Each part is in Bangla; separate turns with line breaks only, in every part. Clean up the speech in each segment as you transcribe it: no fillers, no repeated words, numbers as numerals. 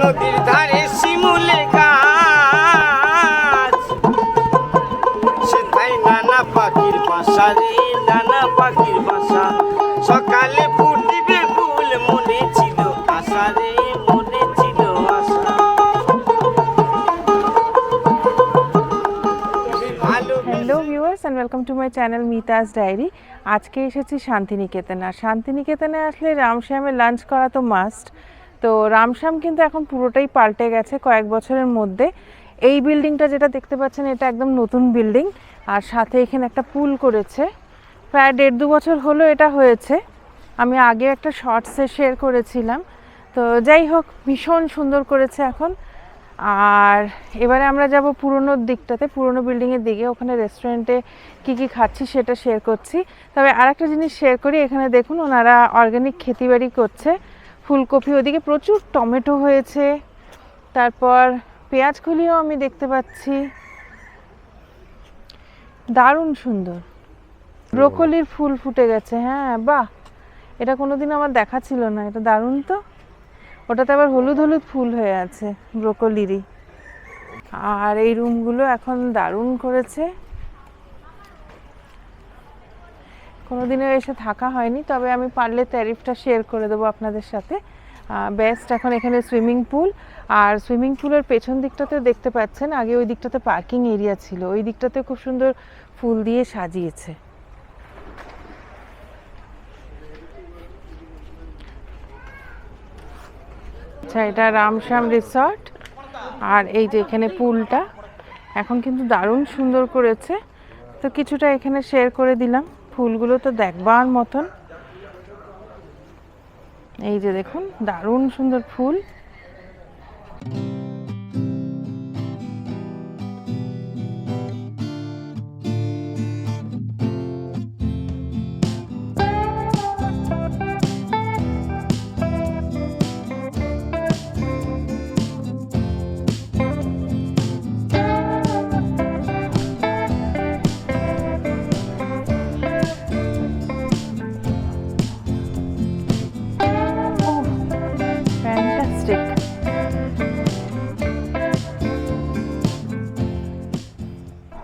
নদীর ধারে শিমুলে গাছ, সেটাই নানা পাখির বাসা রে, নানা পাখির বাসা। সকালে ফুটবে ফুল, মনে ছিল আশা রে, মনে ছিল আশা।
Hello viewers and welcome to my channel Mita's diary. আজকে এসেছি শান্তিনিকেতনে। আর শান্তিনিকেতনে আসলে রামশ্যামের লাঞ্চ করা তো মাস্ট। তো রামশ্যাম কিন্তু এখন পুরোটাই পাল্টে গেছে কয়েক বছরের মধ্যে। এই বিল্ডিংটা যেটা দেখতে পাচ্ছেন এটা একদম নতুন বিল্ডিং, আর সাথে এখানে একটা পুল করেছে। প্রায় 1.5-2 বছর হলো এটা হয়েছে। আমি আগে একটা শর্টসে শেয়ার করেছিলাম। তো যাই হোক, ভীষণ সুন্দর করেছে এখন। আর এবারে আমরা যাব পুরনোর দিকটাতে, পুরনো বিল্ডিংয়ের দিকে। ওখানে রেস্টুরেন্টে কি কি খাচ্ছি সেটা শেয়ার করছি। তবে আরেকটা জিনিস শেয়ার করি, এখানে দেখুন ওনারা অর্গানিক খেতিবাড়ি করছে। ফুলকপি, ওদিকে প্রচুর টমেটো হয়েছে, তারপর পেঁয়াজকলিও আমি দেখতে পাচ্ছি, দারুণ সুন্দর। ব্রোকলির ফুল ফুটে গেছে, হ্যাঁ বাহ, এটা কোনোদিন আমার দেখা ছিল না, এটা দারুণ তো। ওটাতে আবার হলুদ হলুদ ফুল হয়ে আছে ব্রোকলিরই। আর এই রুমগুলো এখন দারুণ করেছে, কোনোদিনও এসে থাকা হয়নি, তবে আমি পারলে ট্যারিফটা শেয়ার করে দেবো আপনাদের সাথে। বেস্ট। এখন এখানে সুইমিং পুল, আর সুইমিং পুলের পেছন দিকটাতেও দেখতে পাচ্ছেন, আগে ওই দিকটাতে পার্কিং এরিয়া ছিল, ওই দিকটাতে খুব সুন্দর ফুল দিয়ে সাজিয়েছে। আচ্ছা, এটা রামশ্যাম রিসর্ট। আর এই যে এখানে পুলটা এখন কিন্তু দারুণ সুন্দর করেছে, তো কিছুটা এখানে শেয়ার করে দিলাম। ফুলগুলো তো দেখবার মতন, এই যে দেখুন দারুণ সুন্দর ফুল।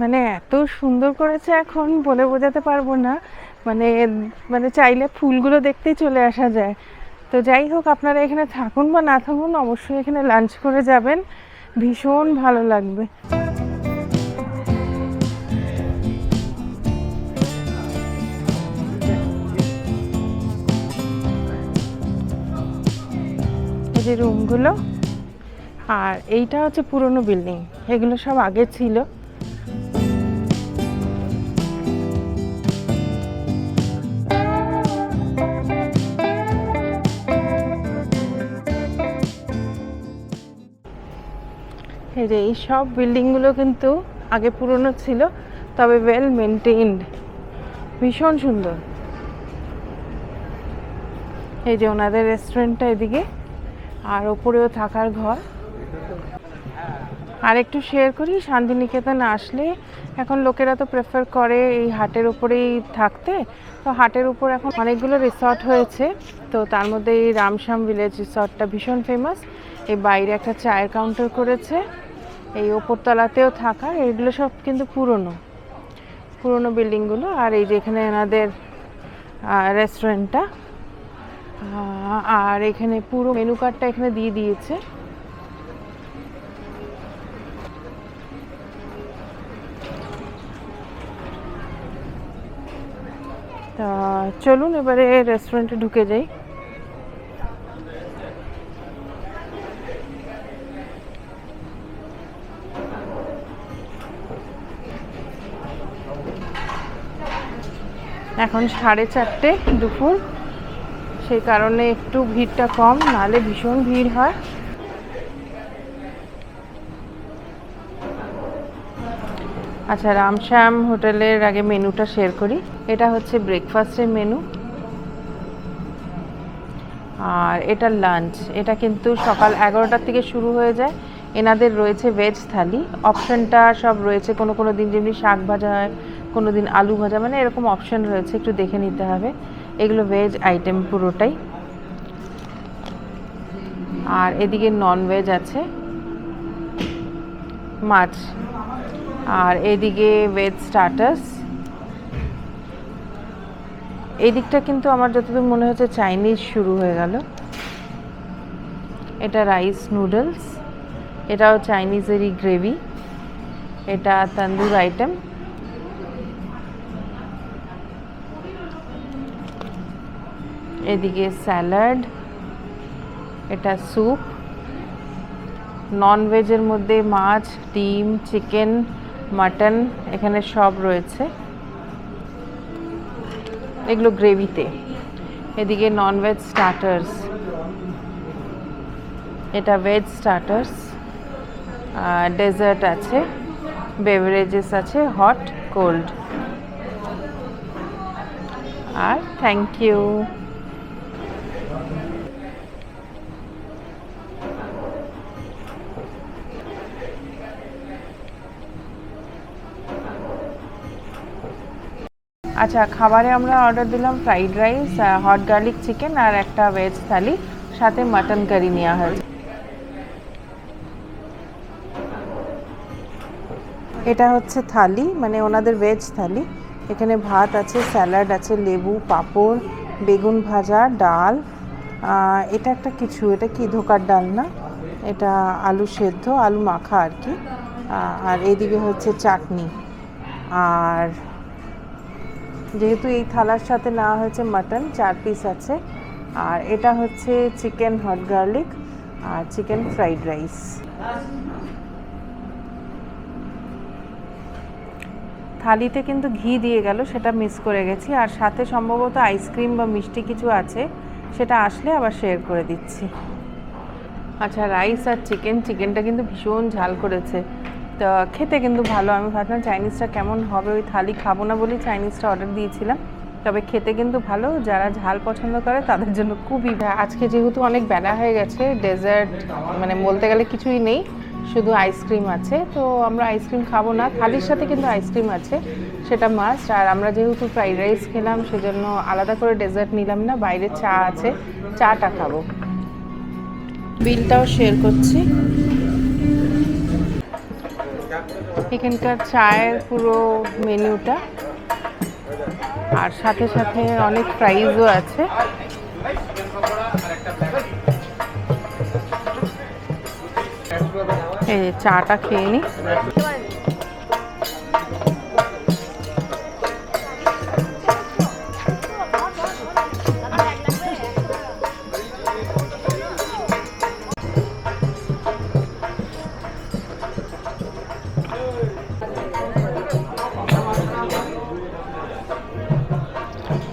মানে এত সুন্দর করেছে এখন বলে বোঝাতে পারবো না। মানে মানে চাইলে ফুলগুলো দেখতেই চলে আসা যায়। তো যাই হোক, আপনারা এখানে থাকুন বা না থাকুন, অবশ্যই এখানে লাঞ্চ করে যাবেন, ভীষণ ভালো লাগবে। এই যে রুমগুলো, আর এইটা হচ্ছে পুরনো বিল্ডিং, এগুলো সব আগে ছিল। এই যে এই সব বিল্ডিংগুলো কিন্তু আগে পুরনো ছিল, তবে ওয়েল মেনটেইনড, ভীষণ সুন্দর। এই যে ওনাদের রেস্টুরেন্টটা এদিকে, আর ওপরেও থাকার ঘর। আর একটু শেয়ার করি, শান্তিনিকেতন আসলে এখন লোকেরা তো প্রেফার করে এই হাটের উপরেই থাকতে। তো হাটের উপর এখন অনেকগুলো রিসর্ট হয়েছে, তো তার মধ্যে এই রামশ্যাম ভিলেজ রিসর্টটা ভীষণ ফেমাস। এই বাইরে একটা চায়ের কাউন্টার করেছে, এই ওপরতলাতেও থাকা, এগুলো সব কিন্তু পুরনো বিল্ডিংগুলো। আর এই যে এখানে এনাদের রেস্টুরেন্টটা, আর এখানে পুরো মেনু কার্ডটা এখানে দিয়ে দিয়েছে। তা চলুন এবারে রেস্টুরেন্টে ঢুকে যাই। এখন 4:30 দুপুর, সেই কারণে একটু ভিড়টা কম, নাহলে ভীষণ ভিড় হয়। আচ্ছা, রামশ্যাম হোটেলের আগে মেনুটা শেয়ার করি। এটা হচ্ছে ব্রেকফাস্টের মেনু, আর এটা লাঞ্চ। এটা কিন্তু সকাল 11টার থেকে শুরু হয়ে যায়। এনাদের রয়েছে ভেজ থালি, অপশনটা সব রয়েছে। কোনো দিন যেমনি শাক ভাজা হয়, কোনো দিন আলু ভাজা, মানে এরকম অপশন রয়েছে, একটু দেখে নিতে হবে। এগুলো ভেজ আইটেম পুরোটাই। আর এদিকে নন ভেজ আছে, মাছ। আর এদিকে ভেজ স্টার্টার্স। এই দিকটা কিন্তু আমার যতদূর মনে হচ্ছে চাইনিজ শুরু হয়ে গেল। এটা রাইস নুডলস, এটাও চাইনিজেরই গ্রেভি। এটা তন্দুর আইটেম। এদিকে স্যালাড, এটা স্যুপ। নন ভেজের মধ্যে মাছ, ডিম, চিকেন, মাটন, এখানে সব রয়েছে, এগুলো গ্রেভিতে। এদিকে নন ভেজ স্টার্টার্স, এটা ভেজ স্টার্টার্স। ডেজার্ট আছে, বেভারেজেস আছে, হট কোল্ড। আর থ্যাংক ইউ। আচ্ছা, খাবারে আমরা অর্ডার দিলাম fried rice, hot garlic chicken আর একটা ভেজ থালি, সাথে মাটন কারি নেওয়া হয়েছে। এটা হচ্ছে থালি, মানে ওনাদের ভেজ থালি। এখানে ভাত আছে, স্যালাড আছে, লেবু, পাঁপড়, বেগুন ভাজা, ডাল। এটা একটা কিছু, এটা কি ধোকার ডাল না, এটা আলু সেদ্ধ, আলু মাখা আর কি। আর এইদিকে হচ্ছে চাটনি। আর যেহেতু এই থালার সাথে নেওয়া হয়েছে মাটন, 4 পিস আছে। আর এটা হচ্ছে চিকেন হট গার্লিক আর চিকেন ফ্রাইড রাইস। থালিতে কিন্তু ঘি দিয়ে গেল, সেটা মিস করে গেছি। আর সাথে সম্ভবত আইসক্রিম বা মিষ্টি কিছু আছে, সেটা আসলে আবার শেয়ার করে দিচ্ছি। আচ্ছা, রাইস আর চিকেনটা কিন্তু ভীষণ ঝাল করেছে, তো খেতে কিন্তু ভালো। আমি ভাবলাম চাইনিজটা কেমন হবে, ওই থালি খাবো না বলেই চাইনিজটা অর্ডার দিয়েছিলাম। তবে খেতে কিন্তু ভালো, যারা ঝাল পছন্দ করে তাদের জন্য খুবই। আজকে যেহেতু অনেক বেলা হয়ে গেছে, ডেজার্ট মানে বলতে গেলে কিছুই নেই, শুধু আইসক্রিম আছে। তো আমরা আইসক্রিম খাবো না, থালির সাথে কিন্তু আইসক্রিম আছে, সেটা মাস্ট। আর আমরা যেহেতু ফ্রাইড রাইস খেলাম, সেজন্য আলাদা করে ডেজার্ট নিলাম না, বাইরে চা আছে, চাটা খাবো। বিলটাও শেয়ার করছি। এখানকার চায়ের পুরো মেনুটা, আর সাথে সাথে অনেক প্রাইজও আছে। এই চাটা খেয়ে নি।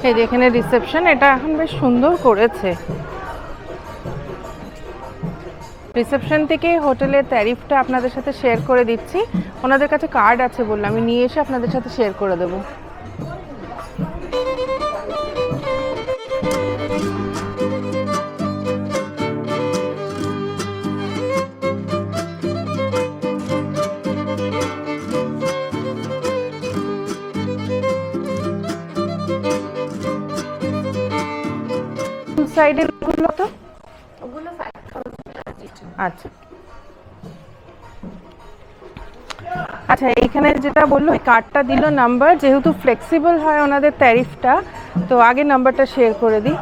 এই যে এখানে রিসেপশন, এটা এখন বেশ সুন্দর করেছে। রিসেপশন থেকে হোটেলের ট্যারিফটা আপনাদের সাথে শেয়ার করে দিচ্ছি। ওনাদের কাছে কার্ড আছে বললাম, আমি নিয়ে এসে আপনাদের সাথে শেয়ার করে দেবো। সাইডের গুলো তো ওগুলো 5000। আচ্ছা আচ্ছা, এইখানে যেটা বললো ওই কার্ডটা দিল নাম্বার, যেহেতু ফ্লেক্সিবল হয় ওনাদের ট্যারিফটা, তো আগে নাম্বারটা শেয়ার করে দিই।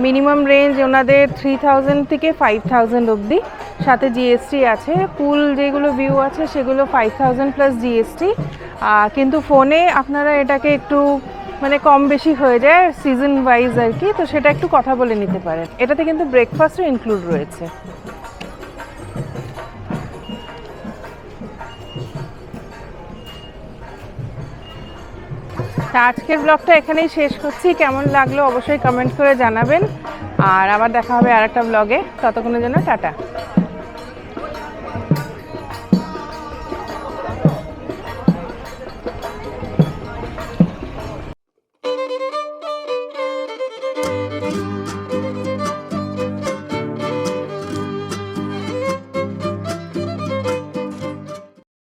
মিনিমাম রেঞ্জ ওনাদের 3000 থেকে 5000 অবধি, সাথে জিএসটি আছে। পুল যেগুলো ভিউ আছে সেগুলো 5000 প্লাস জিএসটি। কিন্তু ফোনে আপনারা এটাকে একটু মানে কম বেশি হয়ে যায় সিজন ওয়াইজ আর কি, তো সেটা একটু কথা বলে নিতে পারেন। এটাতে কিন্তু ব্রেকফাস্টও ইনক্লুড রয়েছে। তা আজকের ব্লগটা এখানেই শেষ করছি। কেমন লাগলো অবশ্যই কমেন্ট করে জানাবেন, আর আবার দেখা হবে আরেকটা ব্লগে। ততক্ষণের জন্য টাটা।